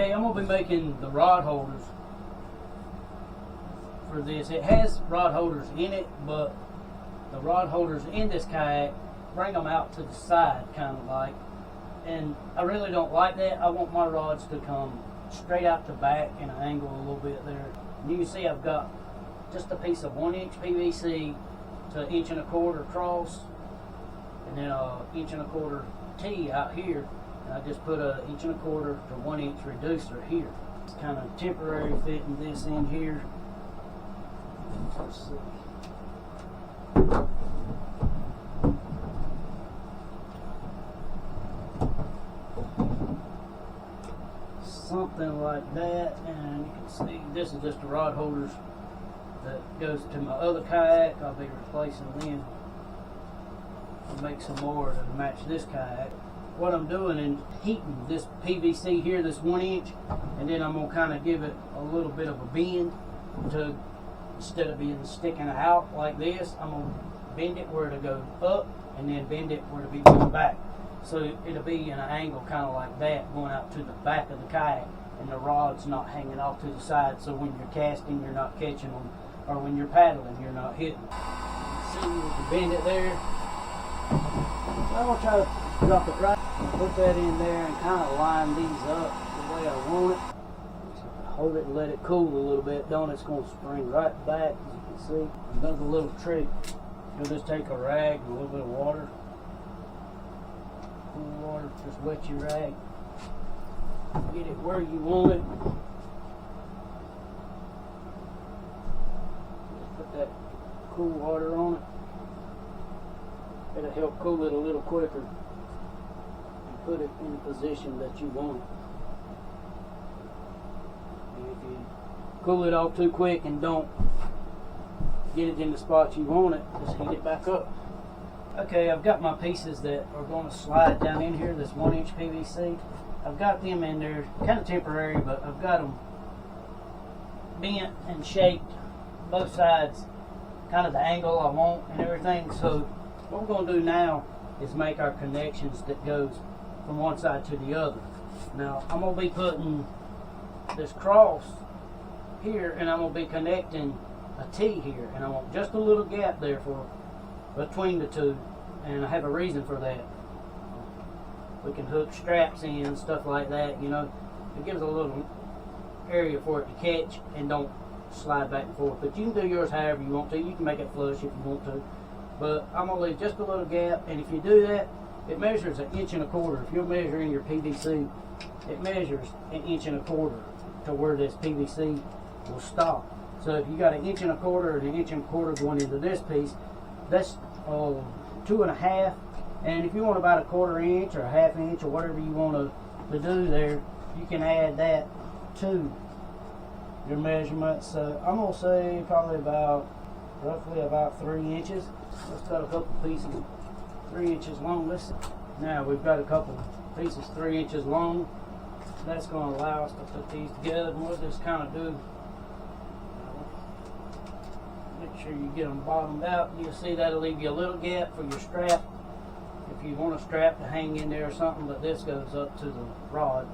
Okay, I'm going to be making the rod holders for this. It has rod holders in it, but the rod holders in this kayak bring them out to the side, kind of like. And I really don't like that. I want my rods to come straight out the back in an angle a little bit there. And you can see I've got just a piece of 1-inch PVC to 1 1/4 across, and then a 1 1/4 T out here. And I just put a 1 1/4 to 1-inch reducer here. It's kind of temporary fitting this in here. Let's see. Something like that, and you can see this is just the rod holders that goes to my other kayak. I'll be replacing them. I'll make some more to match this kayak. What I'm doing is heating this PVC here, this 1-inch, and then I'm going to kind of give it a little bit of a bend to, instead of being sticking out like this, I'm going to bend it where it'll go up and then bend it where it'll be going back. So it'll be in an angle kind of like that, going out to the back of the kayak, and the rod's not hanging off to the side, so when you're casting you're not catching them, or when you're paddling you're not hitting. See, we can bend it there. I'm going to try to drop it right, put that in there and kind of line these up the way I want it. Hold it and let it cool a little bit, don't it's going to spring right back, as you can see. Another little trick, you'll just take a rag and a little bit of water. Cool water, just wet your rag. Get it where you want it. Just put that cool water on it. It'll help cool it a little quicker and put it in the position that you want it. And if you cool it off too quick and don't get it in the spot you want it, just heat it back up. Okay, I've got my pieces that are going to slide down in here, this 1-inch PVC. I've got them in there, kind of temporary, but I've got them bent and shaped, both sides, kind of the angle I want and everything. So what we're going to do now is make our connections that goes from one side to the other. Now, I'm going to be putting this cross here, and I'm going to be connecting a T here, and I want just a little gap there for between the two, and I have a reason for that. We can hook straps in and stuff like that, you know. It gives a little area for it to catch and don't slide back and forth. But you can do yours however you want to. You can make it flush if you want to. But I'm going to leave just a little gap, and if you do that, it measures 1 1/4 inches. If you're measuring your PVC, it measures 1 1/4 inches to where this PVC will stop. So if you got 1 1/4 inches and 1 1/4 inches going into this piece, that's 2.5. And if you want about 1/4 inch or 1/2 inch or whatever you want to do there, you can add that to your measurements. So I'm going to say probably roughly about 3 inches. Let's cut a couple pieces 3 inches long. Now we've got a couple pieces 3 inches long. That's going to allow us to put these together, and we'll just kind of do, make sure you get them bottomed out. You'll see that'll leave you a little gap for your strap if you want a strap to hang in there or something, but this goes up to the rod.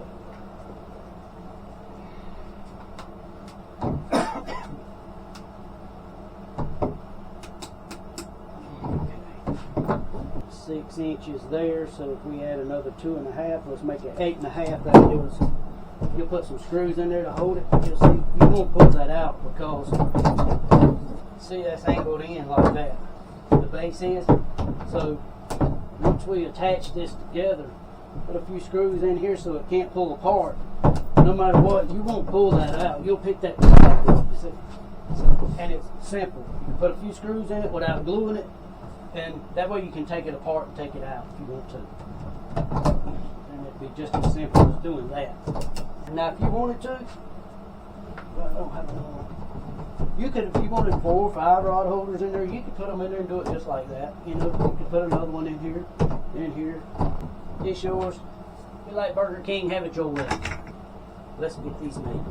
Okay. 6 inches there, so if we add another 2.5, let's make it 8.5. That'll give us, you'll put some screws in there to hold it. You'll see, you won't pull that out because, see, that's angled in like that, the base is. So once we attach this together, put a few screws in here so it can't pull apart. No matter what, you won't pull that out. You'll pick that back up, you see. And it's simple. You can put a few screws in it without gluing it, and that way you can take it apart and take it out if you want to. And it'd be just as simple as doing that. Now if you wanted to, well, I don't have one. You could, if you wanted 4 or 5 rod holders in there, you could put them in there and do it just like that. You know, you could put another one in here, in here. It's yours. If you like Burger King, have it your way. Let's get these made.